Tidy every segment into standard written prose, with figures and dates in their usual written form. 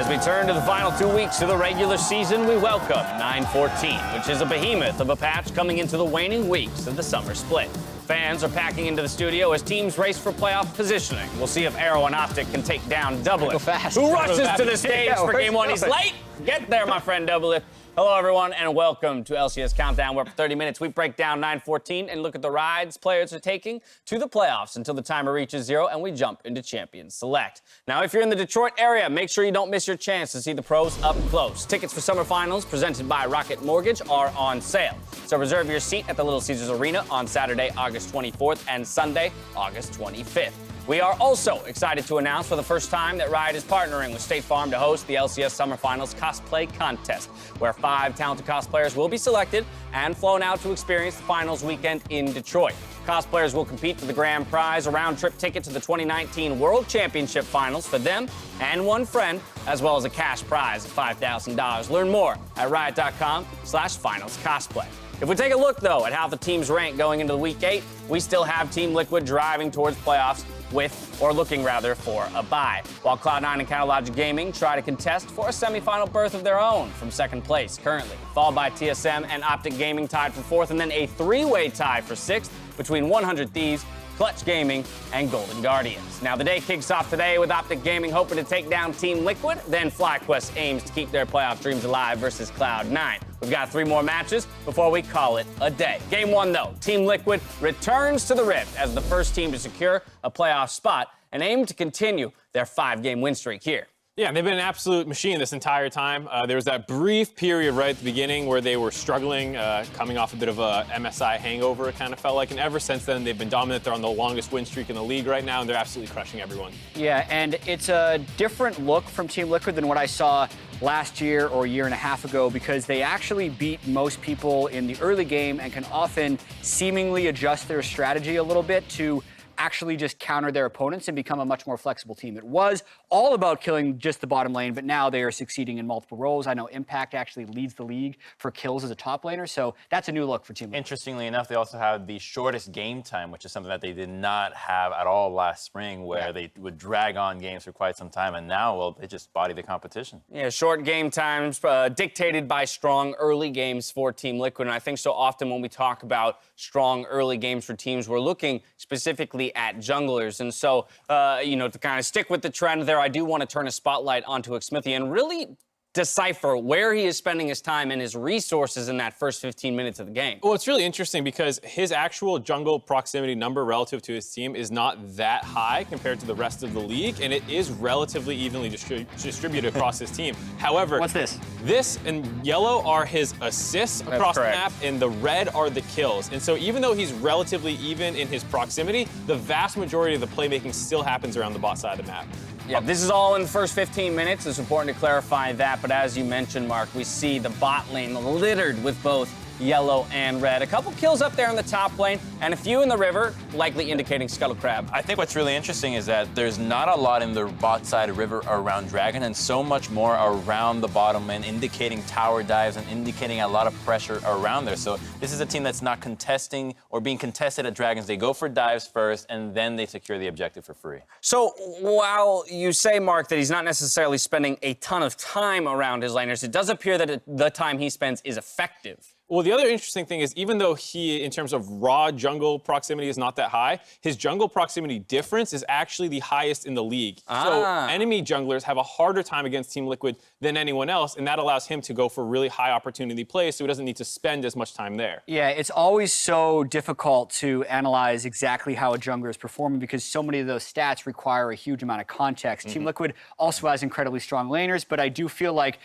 As we turn to the final 2 weeks of the regular season, we welcome 9-14, which is a behemoth of a patch coming into the waning weeks of the summer split. Fans are packing into the studio as teams race for playoff positioning. We'll see if Arrow and Optic can take down Doublelift, who rushes to the stage for Game 1. He's late. Get there, my friend Doublelift. Hello, everyone, and welcome to LCS Countdown, where for 30 minutes we break down 9-14 and look at the rides players are taking to the playoffs until the timer reaches 0 and we jump into Champions Select. Now, if you're in the Detroit area, make sure you don't miss your chance to see the pros up close. Tickets for Summer Finals, presented by Rocket Mortgage, are on sale. So reserve your seat at the Little Caesars Arena on Saturday, August 24th, and Sunday, August 25th. We are also excited to announce for the first time that Riot is partnering with State Farm to host the LCS Summer Finals Cosplay Contest, where 5 talented cosplayers will be selected and flown out to experience the finals weekend in Detroit. Cosplayers will compete for the grand prize, a round-trip ticket to the 2019 World Championship Finals for them and one friend, as well as a cash prize of $5,000. Learn more at riot.com/finalscosplay. If we take a look, though, at how the teams rank going into the Week 8, we still have Team Liquid driving towards playoffs looking for a bye, while Cloud9 and Catalogic Gaming try to contest for a semifinal berth of their own from second place currently, followed by TSM and Optic Gaming tied for 4th, and then a 3-way tie for 6th between 100 Thieves, Clutch Gaming, and Golden Guardians. Now, the day kicks off today with Optic Gaming hoping to take down Team Liquid, then FlyQuest aims to keep their playoff dreams alive versus Cloud9. We've got 3 more matches before we call it a day. Game 1, though, Team Liquid returns to the Rift as the first team to secure a playoff spot and aim to continue their 5-game win streak here. Yeah, they've been an absolute machine this entire time. There was that brief period right at the beginning where they were struggling, coming off a bit of a MSI hangover, it kind of felt like. And ever since then, they've been dominant. They're on the longest win streak in the league right now, and they're absolutely crushing everyone. Yeah, and it's a different look from Team Liquid than what I saw last year or a year and a half ago, because they actually beat most people in the early game and can often seemingly adjust their strategy a little bit to actually just counter their opponents and become a much more flexible team. It was all about killing just the bottom lane, but now they are succeeding in multiple roles. I know Impact actually leads the league for kills as a top laner, so that's a new look for Team Liquid. Interestingly enough, they also have the shortest game time, which is something that they did not have at all last spring, where they would drag on games for quite some time, and now, well, they just body the competition. Yeah, short game times dictated by strong early games for Team Liquid, and I think so often when we talk about strong early games for teams, we're looking specifically at junglers. And so, to kind of stick with the trend there, I do want to turn a spotlight onto Xmithie and really decipher where he is spending his time and his resources in that first 15 minutes of the game. Well, it's really interesting because his actual jungle proximity number relative to his team is not that high compared to the rest of the league, and it is relatively evenly distributed across his team. However, what's this? This and yellow are his assists across the map, and the red are the kills. And so even though he's relatively even in his proximity, the vast majority of the playmaking still happens around the bot side of the map. Yeah, this is all in the first 15 minutes. It's important to clarify that, but as you mentioned, Mark, we see the bot lane littered with both yellow and red. A couple kills up there in the top lane, and a few in the river, likely indicating Scuttle Crab. I think what's really interesting is that there's not a lot in the bot side of river around Dragon, and so much more around the bottom lane, indicating tower dives and indicating a lot of pressure around there. So this is a team that's not contesting or being contested at Dragons. They go for dives first, and then they secure the objective for free. So while you say, Mark, that he's not necessarily spending a ton of time around his laners, it does appear that the time he spends is effective. Well, the other interesting thing is, even though he, in terms of raw jungle proximity, is not that high, his jungle proximity difference is actually the highest in the league. So enemy junglers have a harder time against Team Liquid than anyone else, and that allows him to go for really high opportunity plays, so he doesn't need to spend as much time there. Yeah, it's always so difficult to analyze exactly how a jungler is performing because so many of those stats require a huge amount of context. Team Liquid also has incredibly strong laners, but I do feel like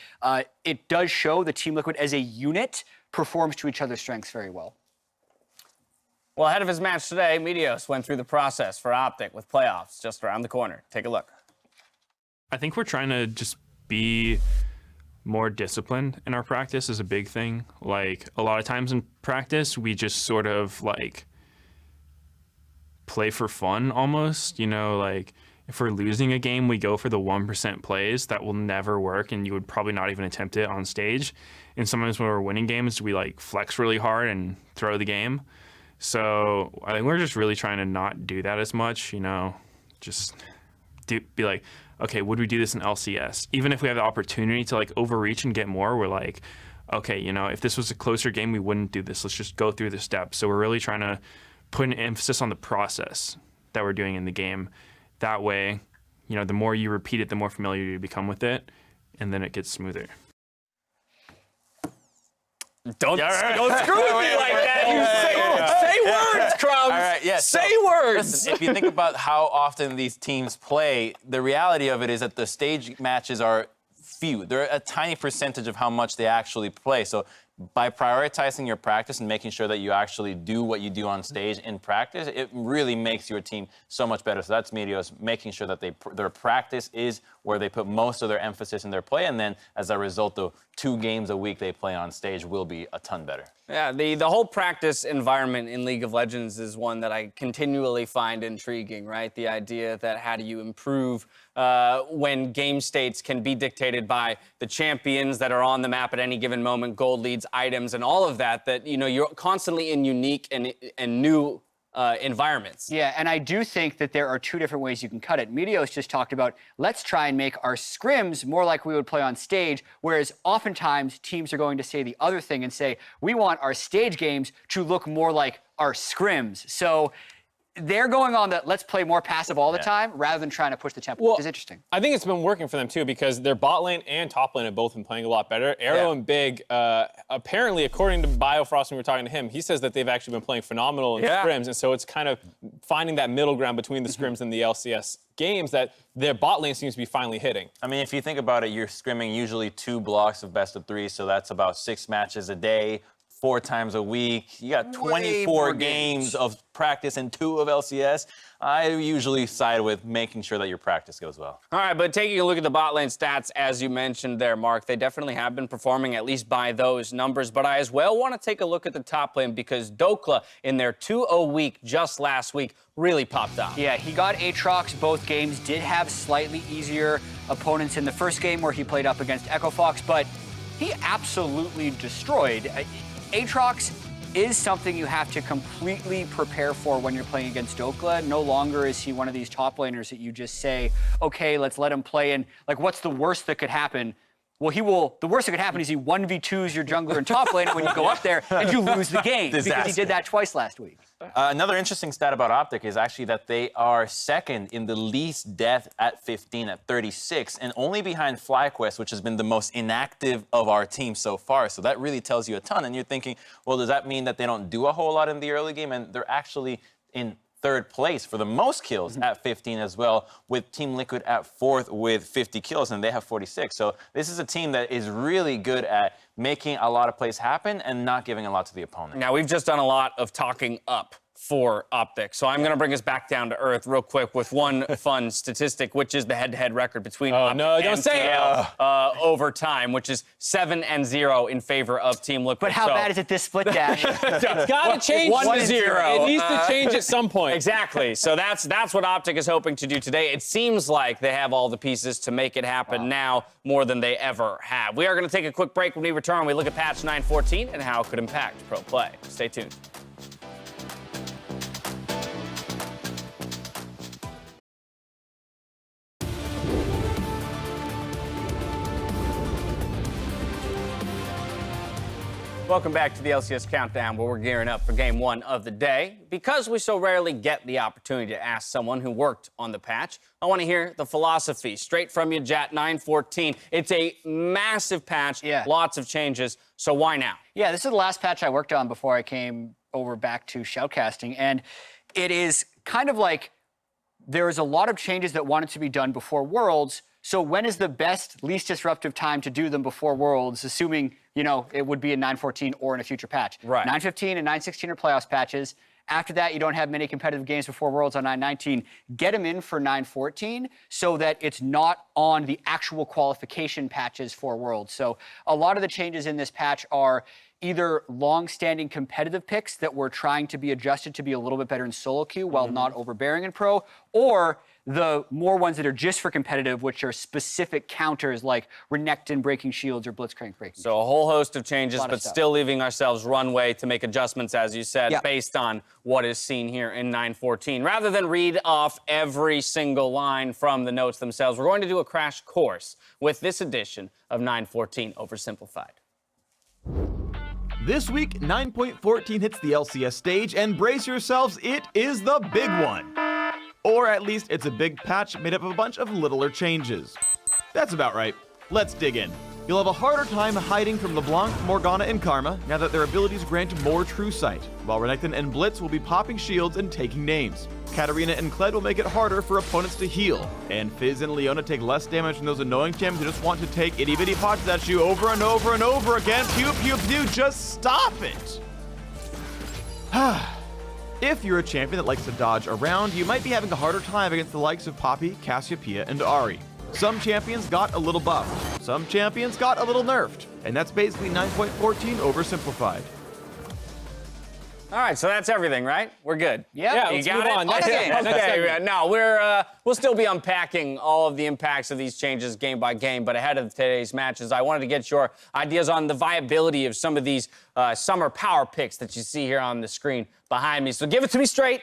it does show that Team Liquid as a unit performs to each other's strengths very well. Well, ahead of his match today, Meteos went through the process for Optic with playoffs just around the corner. Take a look. I think we're trying to just be more disciplined in our practice is a big thing. Like, a lot of times in practice, we just sort of, like, play for fun almost. You know, like, if we're losing a game, we go for the 1% plays. That will never work, and you would probably not even attempt it on stage. And sometimes when we're winning games, we, like, flex really hard and throw the game. So I think we're just really trying to not do that as much, you know, just be like, okay, would we do this in LCS? Even if we have the opportunity to like overreach and get more, we're like, okay, you know, if this was a closer game, we wouldn't do this. Let's just go through the steps. So we're really trying to put an emphasis on the process that we're doing in the game. That way, you know, the more you repeat it, the more familiar you become with it, and then it gets smoother. Don't screw with me like that. Say words, Crumbs. All right, yeah, say so, words. Listen, if you think about how often these teams play, the reality of it is that the stage matches are few. They're a tiny percentage of how much they actually play. So by prioritizing your practice and making sure that you actually do what you do on stage in practice, it really makes your team so much better. So that's Meteos making sure that their practice is where they put most of their emphasis in their play, and then as a result, the 2 games a week they play on stage will be a ton better. Yeah, the whole practice environment in League of Legends is one that I continually find intriguing, right? The idea that how do you improve when game states can be dictated by the champions that are on the map at any given moment, gold leads, items, and all of that, that, you know, you're constantly in unique and new environments. Yeah, and I do think that there are 2 different ways you can cut it. Meteos just talked about, let's try and make our scrims more like we would play on stage, whereas oftentimes teams are going to say the other thing and say, we want our stage games to look more like our scrims. So they're going on that let's play more passive all the time rather than trying to push the tempo, which is interesting. I think it's been working for them too because their bot lane and top lane have both been playing a lot better. Arrow and Big, apparently, according to Biofrost, when we were talking to him, he says that they've actually been playing phenomenal in scrims, and so it's kind of finding that middle ground between the scrims and the LCS games that their bot lane seems to be finally hitting. I mean, if you think about it, you're scrimming usually 2 blocks of best of 3, so that's about 6 matches a day. 4 times a week. You got 24 games of practice and 2 of LCS. I usually side with making sure that your practice goes well. All right, but taking a look at the bot lane stats, as you mentioned there, Mark, they definitely have been performing, at least by those numbers. But I as well want to take a look at the top lane because Dokla, in their 2-0 week just last week, really popped off. Yeah, he got Aatrox both games, did have slightly easier opponents in the first game where he played up against Echo Fox, but he absolutely destroyed. Aatrox is something you have to completely prepare for when you're playing against Dokla. No longer is he one of these top laners that you just say, okay, let's let him play, and like, what's the worst that could happen? Well, the worst that could happen is he 1v2s your jungler in top lane when you go up there and you lose the game. Because he did that twice last week. Another interesting stat about Optic is actually that they are second in the least death at 15 at 36, and only behind FlyQuest, which has been the most inactive of our team so far. So that really tells you a ton. And you're thinking, well, does that mean that they don't do a whole lot in the early game? And they're actually in 3rd place for the most kills at 15 as well, with Team Liquid at 4th with 50 kills, and they have 46. So this is a team that is really good at making a lot of plays happen and not giving a lot to the opponent. Now, we've just done a lot of talking up for Optic, so I'm going to bring us back down to earth real quick with one fun statistic, which is the head-to-head record between Optic and TL over time, which is 7-0 in favor of Team Liquid. But how bad is it this split dash? It's got to change 1-0. It needs to change at some point. Exactly. So that's what Optic is hoping to do today. It seems like they have all the pieces to make it happen now more than they ever have. We are going to take a quick break. When we return, we look at patch 914 and how it could impact pro play. Stay tuned. Welcome back to the LCS Countdown, where we're gearing up for Game 1 of the day. Because we so rarely get the opportunity to ask someone who worked on the patch, I want to hear the philosophy straight from you, Jat 914. It's a massive patch, lots of changes, so why now? Yeah, this is the last patch I worked on before I came over back to shoutcasting, and it is kind of like there is a lot of changes that wanted to be done before Worlds. So when is the best, least disruptive time to do them before Worlds, assuming, you know, it would be in 914 or in a future patch? Right. 915 and 916 are playoffs patches. After that, you don't have many competitive games before Worlds on 919. Get them in for 914 so that it's not on the actual qualification patches for Worlds. So a lot of the changes in this patch are either long-standing competitive picks that we're trying to be adjusted to be a little bit better in solo queue while not overbearing in pro, or the more ones that are just for competitive, which are specific counters like Renekton breaking shields or Blitzcrank breaking So a whole host of changes, Lot of but stuff. still leaving ourselves runway to make adjustments, as you said, Yeah. based on what is seen here in 914. Rather than read off every single line from the notes themselves, we're going to do a crash course with this edition of 914 Oversimplified. This week, 9.14 hits the LCS stage, and brace yourselves, it is the big one. Or at least it's a big patch made up of a bunch of littler changes. That's about right. Let's dig in. You'll have a harder time hiding from LeBlanc, Morgana, and Karma now that their abilities grant more true sight, while Renekton and Blitz will be popping shields and taking names. Katarina and Kled will make it harder for opponents to heal, and Fizz and Leona take less damage from those annoying champions who just want to take itty-bitty pots at you over and over and over again. Pew, pew, pew, just stop it! If you're a champion that likes to dodge around, you might be having a harder time against the likes of Poppy, Cassiopeia, and Ahri. Some champions got a little buffed, some champions got a little nerfed, and that's basically 9.14 oversimplified. All right, so that's everything, right? We're good. Yeah, you let's got move it. on. Next Okay, segment. Next okay. segment. No, we'll still be unpacking all of the impacts of these changes game by game. But ahead of today's matches, I wanted to get your ideas on the viability of some of these summer power picks that you see here on the screen behind me. So give it to me straight.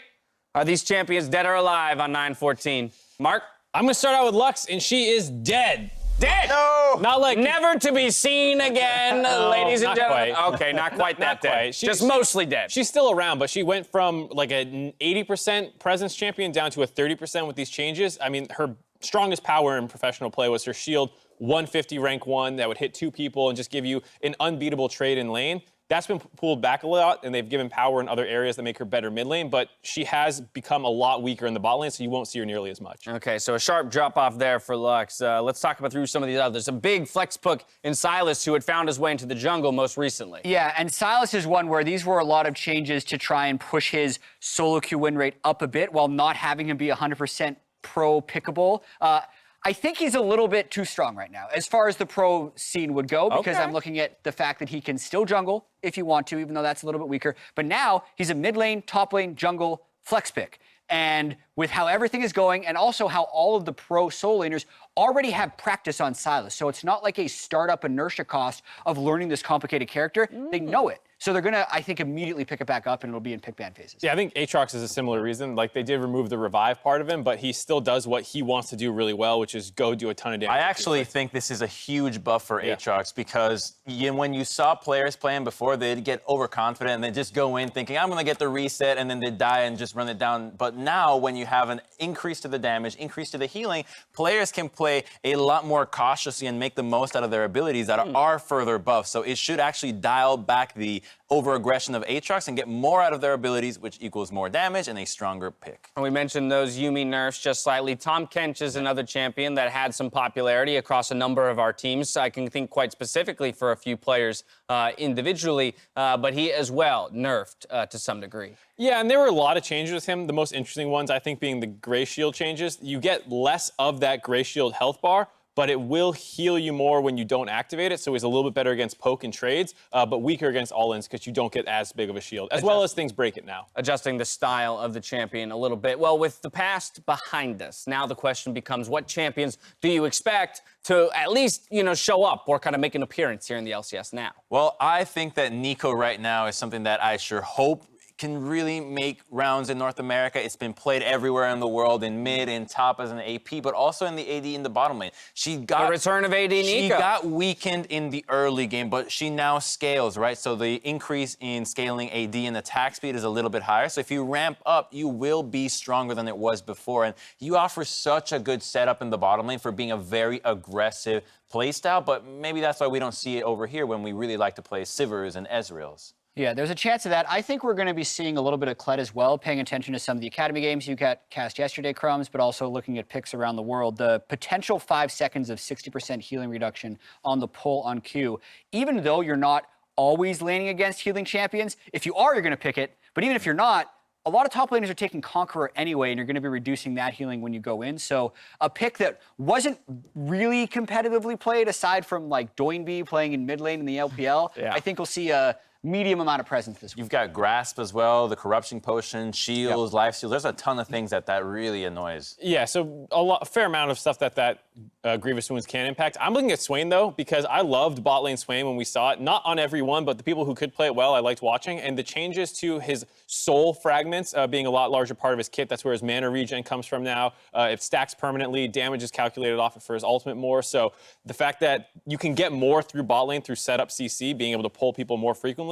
Are these champions dead or alive on 914? Mark? I'm going to start out with Lux, and she is dead. Dead! No! Not like... Never to be seen again, ladies and not gentlemen. quite. Okay, not quite that Not dead. quite. Just mostly dead. She's still around, but she went from like an 80% presence champion down to a 30% with these changes. I mean, her strongest power in professional play was her shield, 150 rank 1 that would hit 2 people and just give you an unbeatable trade in lane. That's been pulled back a lot, and they've given power in other areas that make her better mid lane, but she has become a lot weaker in the bot lane, so you won't see her nearly as much. Okay, so a sharp drop off there for Lux. Let's talk about through some of these others. A big flex pick in Silas, who had found his way into the jungle most recently. Yeah, and Silas is one where these were a lot of changes to try and push his solo queue win rate up a bit while not having him be 100% pro pickable. I think he's a little bit too strong right now as far as the pro scene would go, because Okay. I'm looking at the fact that he can still jungle if you want to, even though that's a little bit weaker. But now he's a mid lane, top lane, jungle flex pick. And with how everything is going, and also how all of the pro solo laners already have practice on Silas. So it's not like a startup inertia cost of learning this complicated character. They know it. So they're gonna, I think, immediately pick it back up, and it'll be in pick ban phases. Yeah, I think Aatrox is a similar reason. Like, they did remove the revive part of him, but he still does what he wants to do really well, which is go do a ton of damage. I actually think this is a huge buff for Aatrox because when you saw players playing before, they'd get overconfident and they'd just go in thinking, I'm going to get the reset, and then they'd die and just run it down. But now, when you have an increase to the damage, increase to the healing, players can play a lot more cautiously and make the most out of their abilities that are further buffs. So it should actually dial back the over-aggression of Aatrox and get more out of their abilities, which equals more damage and a stronger pick. And we mentioned those Yuumi nerfs just slightly. Tom Kench is another champion that had some popularity across a number of our teams. I can think quite specifically for a few players individually, but he as well nerfed to some degree. Yeah, and there were a lot of changes with him. The most interesting ones, I think, being the Gray Shield changes. You get less of that Gray Shield health bar, but it will heal you more when you don't activate it, so he's a little bit better against poke and trades, but weaker against all-ins because you don't get as big of a shield, as well as things break it now. Adjusting the style of the champion a little bit. Well, with the past behind us, now the question becomes, what champions do you expect to at least, show up or kind of make an appearance here in the LCS now? Well, I think that Nico right now is something that I sure hope can really make rounds in North America. It's been played everywhere in the world, in mid, in top as an AP, but also in the AD in the bottom lane. The return of AD Nico. She got weakened in the early game, but she now scales, right? So the increase in scaling AD and attack speed is a little bit higher. So if you ramp up, you will be stronger than it was before. And you offer such a good setup in the bottom lane for being a very aggressive playstyle, but maybe that's why we don't see it over here when we really like to play Sivers and Ezreals. Yeah, there's a chance of that. I think we're going to be seeing a little bit of Kled as well, paying attention to some of the Academy games you got cast yesterday, Crumbs, but also looking at picks around the world. The potential 5 seconds of 60% healing reduction on the pull on Q, even though you're not always laning against healing champions, if you are, you're going to pick it. But even if you're not, a lot of top laners are taking Conqueror anyway, and you're going to be reducing that healing when you go in. So a pick that wasn't really competitively played, aside from like Doinby playing in mid lane in the LPL, I think we'll see a medium amount of presence this week. You've got Grasp as well, the Corruption Potion, Shields, Life Steal. There's a ton of things that really annoys. Yeah, so a fair amount of stuff that Grievous Wounds can impact. I'm looking at Swain, though, because I loved bot lane Swain when we saw it. Not on every one, but the people who could play it well, I liked watching. And the changes to his soul fragments being a lot larger part of his kit, that's where his mana regen comes from now. It stacks permanently, damage is calculated off it for his ultimate more. So the fact that you can get more through bot lane through setup CC, being able to pull people more frequently,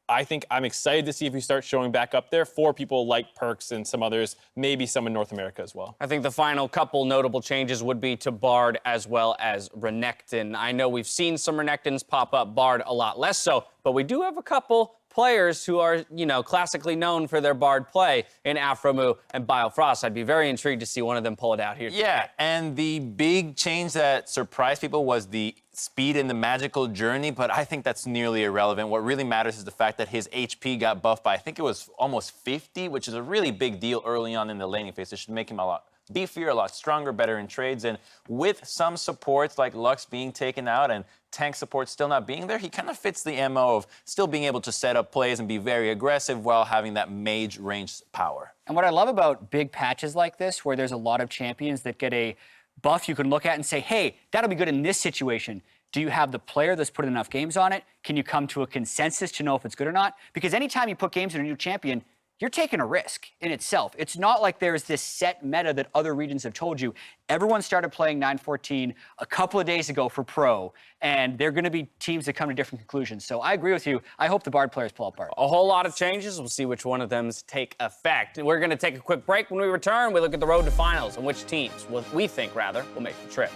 I think I'm excited to see if he starts showing back up there for people like Perks and some others, maybe some in North America as well. I think the final couple notable changes would be to Bard as well as Renekton. I know we've seen some Renektons pop up, Bard a lot less so, but we do have a couple players who are, classically known for their Bard play in Afromu and Biofrost. I'd be very intrigued to see one of them pull it out here. Yeah, and the big change that surprised people was the speed in the magical journey, but I think that's nearly irrelevant. What really matters is the fact that his HP got buffed by, I think it was almost 50, which is a really big deal early on in the laning phase. It should make him a lot beefier, a lot stronger, better in trades. And with some supports like Lux being taken out and tank support still not being there, he kind of fits the MO of still being able to set up plays and be very aggressive while having that mage range power. And what I love about big patches like this, where there's a lot of champions that get a buff you can look at and say, hey, that'll be good in this situation. Do you have the player that's put enough games on it? Can you come to a consensus to know if it's good or not? Because anytime you put games in a new champion, you're taking a risk in itself. It's not like there's this set meta that other regions have told you. Everyone started playing 9-14 a couple of days ago for Pro, and they're going to be teams that come to different conclusions. So I agree with you. I hope the Bard players pull apart. A whole lot of changes. We'll see which one of them take effect. We're going to take a quick break. When we return, we look at the road to finals and which teams, we think, will make the trip.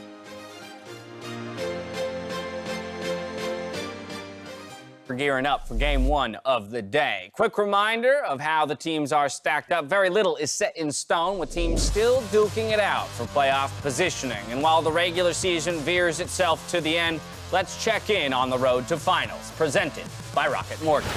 We're gearing up for game one of the day. Quick reminder of how the teams are stacked up. Very little is set in stone, with teams still duking it out for playoff positioning. And while the regular season veers itself to the end, let's check in on the road to finals, presented by Rocket Mortgage.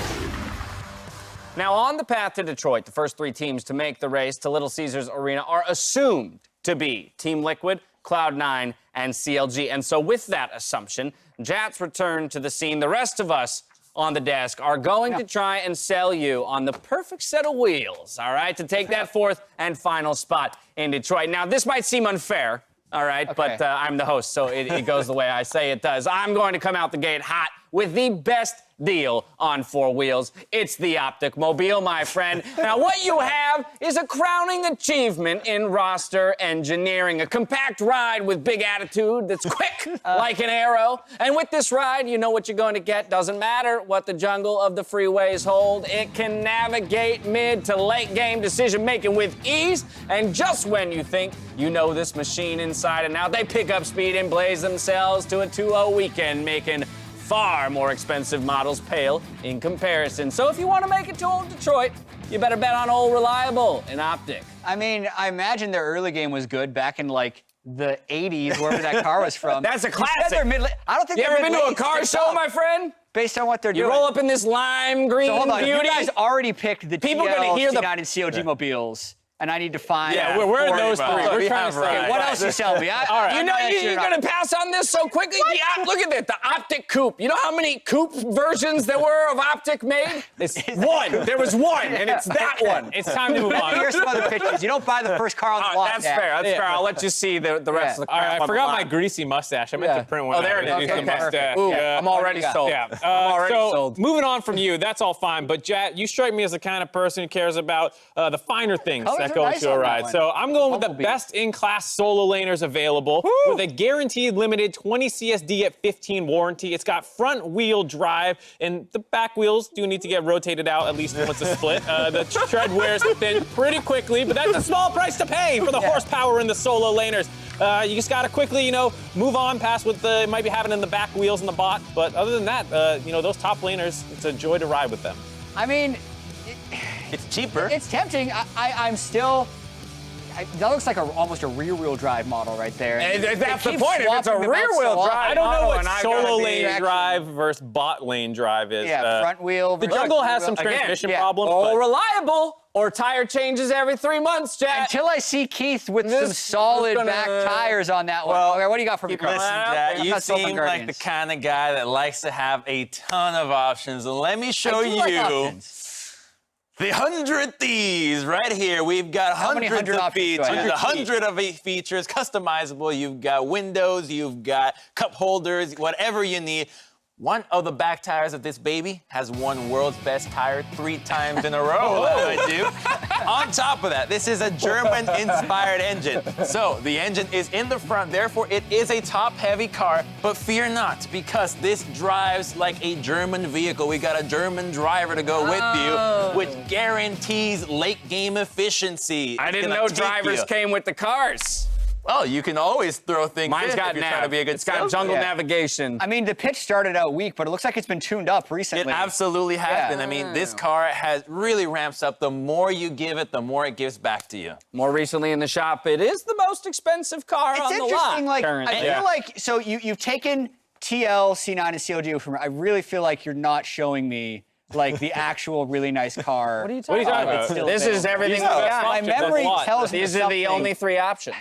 Now, on the path to Detroit, the first three teams to make the race to Little Caesars Arena are assumed to be Team Liquid, Cloud9, and CLG. And so with that assumption, Jats returned to the scene. The rest of us on the desk are going to try and sell you on the perfect set of wheels, all right, to take that fourth and final spot in Detroit. Now, this might seem unfair, all right, but I'm the host, so it goes the way I say it does. I'm going to come out the gate hot with the best deal on four wheels. It's the Optic Mobile, my friend. Now, what you have is a crowning achievement in roster engineering, a compact ride with big attitude that's quick like an arrow. And with this ride, you know what you're going to get. Doesn't matter what the jungle of the freeways hold. It can navigate mid to late game decision making with ease. And just when you think you know this machine inside and out, they pick up speed and blaze themselves to a 2-0 weekend, making far more expensive models pale in comparison. So if you want to make it to old Detroit, you better bet on old reliable and Optic. I mean, I imagine their early game was good back in like the 80s, wherever that car was from. That's a classic. I don't think you ever been to a car show, my friend? Based on what they're doing. You roll up in this lime green so hold on, beauty. You guys already picked the People TL, gonna hear C9, and COG mobiles. And I need to find. Yeah, we're in those three. We're trying to Okay, what else you sell me? All right. You know you're going to pass on this so quickly? Look at it, the Optic Coupe. You know how many Coupe versions there were of Optic made? One. There was one, and it's that one. It's time to move on. Here's some other pictures. You don't buy the first car on the lot. That's fair. That's fair. I'll let you see the rest of the car. All right, I forgot my greasy mustache. I meant to print one. Oh, there it is. Okay. Ooh, I'm already sold. Yeah. I'm already sold. Moving on from you, that's all fine. But Jat, you strike me as the kind of person who cares about the finer things that go into a ride. So I'm going with the best-in-class solo laners available with a guaranteed limited 20 CSD at 15 warranty. It's got front-wheel drive, and the back wheels do need to get rotated out at least once a split. The tread wears thin pretty quickly, but that's a small price to pay for the horsepower in the solo laners. You just gotta quickly, move on past what it might be happening in the back wheels and the bot. But other than that, those top laners, it's a joy to ride with them. I mean, it's cheaper. It's tempting. I'm still. That looks like almost a rear-wheel drive model right there. And that's the point. If it's a rear-wheel drive, I don't know what solo lane drive versus bot lane drive is. Yeah, front wheel. The jungle has some transmission problems. All reliable or tire changes every 3 months, Jet. Until I see Keith with This some is solid gonna- back tires on that one. Well, Okay, what do you got for me, Carl? Listen, Jack, I'm you not sold on seem like the Guardians. kind of guy that likes to have a ton of options. And let me show I do like you options. the 100 Thieves right here. We've got How many hundreds 100 of options do I features, have? 100 of features, customizable. You've got windows, you've got cup holders, whatever you need. One of the back tires of this baby has won World's Best Tire 3 times in a row. That I do. On top of that, this is a German-inspired engine. So the engine is in the front, therefore it is a top-heavy car, but fear not, because this drives like a German vehicle. We got a German driver to go with you, which guarantees late-game efficiency. I It's didn't gonna know take drivers you. came with the cars. Well, you can always throw things Mine's in got if you're trying nav. to be a good It's got salesman. jungle Yeah. navigation. I mean, the pitch started out weak, but it looks like it's been tuned up It recently. absolutely has Yeah. been. I mean, this car has really ramps up. The more you give it, the more it gives back to you. More recently in the shop, it is the most expensive car It's on the lot. interesting, like, currently. I feel like, so you've taken TL, C9, and CLG from, I really feel like you're not showing me, like, the actual really nice car. What are you talking talking about? about? It's still This there. is everything we These are the got. My options, that's memory a lot. tells me These are the something. only 3 options.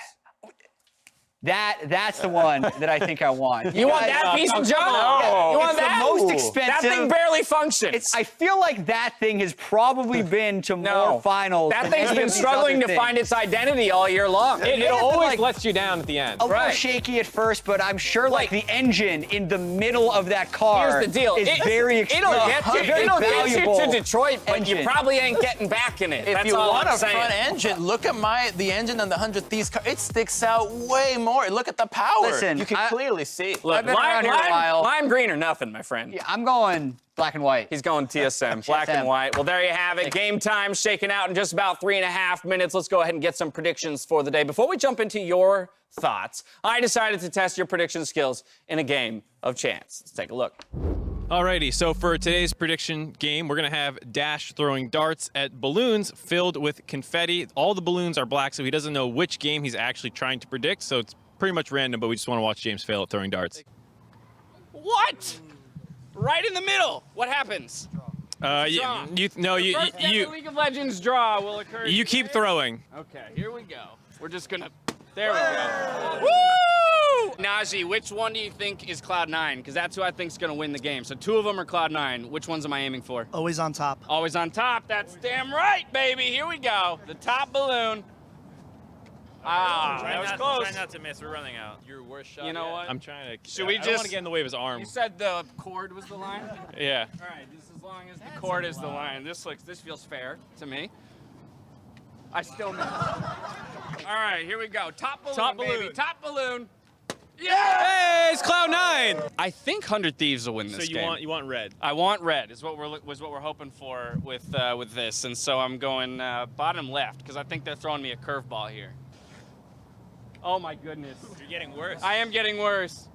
That's the one that I think I want. You want guys- that piece of junk? Yeah, You want it's that? the most That expensive. thing barely functions. I feel like that thing has probably been to more finals. That than thing's any been of these struggling other to find things. its identity all year long. It Yeah, but always like- lets you down at the end. A little Right. shaky at first, but I'm sure like the engine in the middle of that car Here's the deal. is very It'll get you, very it'll get you valuable to Detroit, but you engine. probably ain't getting back in it. If That's you all want I'm a saying. front engine, look at the engine on the 100 Thieves car. It sticks out way more. Look at the power. Listen, you can clearly see. Look, I've been around here a while. lime green or nothing, my friend. Yeah, I'm going black and white. He's going TSM, black and white. Well, there you have it. Game time shaking out in just about 3.5 minutes. Let's go ahead and get some predictions for the day. Before we jump into your thoughts, I decided to test your prediction skills in a game of chance. Let's take a look. Alrighty, so for today's prediction game, we're gonna have Dash throwing darts at balloons filled with confetti. All the balloons are black, so he doesn't know which game he's actually trying to predict, so it's pretty much random, but we just want to watch James fail at throwing darts. What? Right in the middle. What happens? You First ever League of Legends draw will occur. you keep throwing. Okay, here we go. We're just gonna. There we go. Woo! Najee, which one do you think is Cloud9? Because that's who I think is gonna win the game. So 2 of them are Cloud9. Which ones am I aiming for? Always on top. Always on top. That's damn right, baby. Here we go. The top balloon. Ah, that was close. Try not to miss. We're running out. Your worst shot. You know what? I'm trying to. Should we I don't just- want to get in the way of his arm. You said the cord was the line? Yeah. All right, just as long as the cord is the line. This feels fair to me. I still miss. All right, here we go. Top balloon, Top baby. balloon. Top balloon. Yeah! Hey, it's Cloud9. I think 100 Thieves will win So this you game. want red? I want red. Is what we're hoping for with this, and so I'm going bottom left because I think they're throwing me a curveball here. Oh my goodness! You're getting worse. I am getting worse.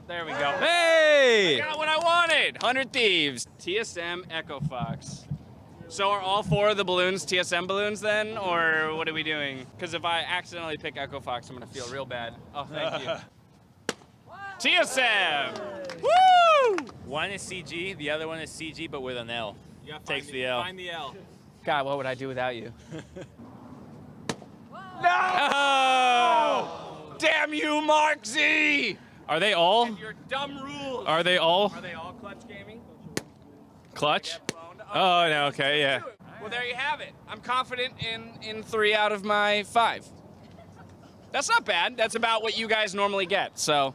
There we go. Hey! Got what I wanted. 100 Thieves. TSM Echo Fox. So are all 4 of the balloons TSM balloons then, or what are we doing? Because if I accidentally pick Echo Fox, I'm gonna feel real bad. Oh, thank you. TSM. Woo! One is CG, the other one is CG, but with an L. Takes the L. Find the L. God, what would I do without you? Oh! Damn you, Mark Z! Are they all? Your dumb rules. Are they all Are they all clutch gaming? clutch? Oh no. Okay. Yeah. Well, there you have it. I'm confident in 3 out of my 5. That's not bad. That's about what you guys normally get. So.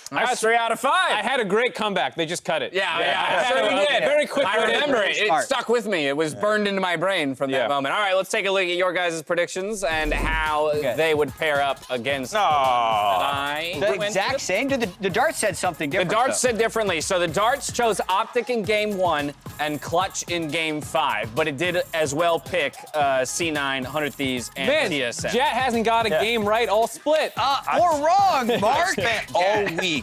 That's 3 out of 5. I had a great comeback. They just cut it. Yeah. So we did. Very quick. I remember it. It Smart. stuck with me. It was burned into my brain from that Yeah. moment. All right, let's take a look at your guys' predictions and how they would pair up against. The exact same? The dart said something The different. darts though. said differently. So the darts chose Optic in game 1 and Clutch in game 5, but it did as well pick C9, 100 Thieves, and Man, TSM. Jet hasn't got a game right all split. Or wrong, I Mark. spent all week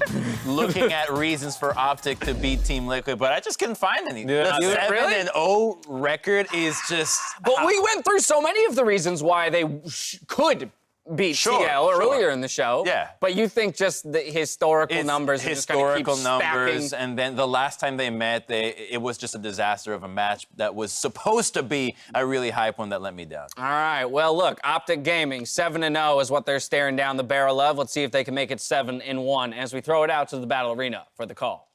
looking at reasons for Optic to beat Team Liquid, but I just couldn't find any. Yeah. The Really? 7-0 record is just. But we went through so many of the reasons why they could beat Sure, TL sure. earlier in the show. Yeah. But you think just the historical It's numbers are just gonna keep historical numbers, stacking? and then the last time they met, it was just a disaster of a match that was supposed to be a really hype one that let me down. All right, well, look, Optic Gaming, 7-0 is what they're staring down the barrel of. Let's see if they can make it 7-1 as we throw it out to the battle arena for the call.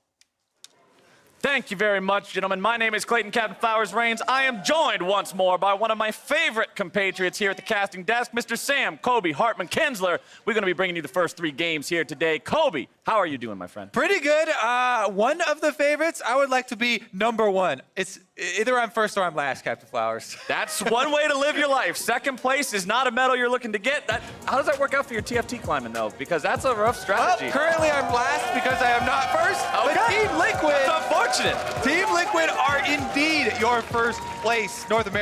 Thank you very much, gentlemen. My name is Clayton Captain Flowers Reigns. I am joined once more by one of my favorite compatriots here at the casting desk, Mr. Sam Kobe Hartman Kinsler. We're going to be bringing you the first 3 games here today. Kobe, how are you doing, my friend? Pretty good. One of the favorites, I would like to be number 1. It's either I'm first or I'm last, Captain Flowers. That's one way to live your life. Second place is not a medal you're looking to get. How does that work out for your TFT climbing, though? Because that's a rough strategy. Well, currently I'm last because I am not first. Okay. But Team Liquid, That's unfortunate. Team Liquid are indeed your first place North American.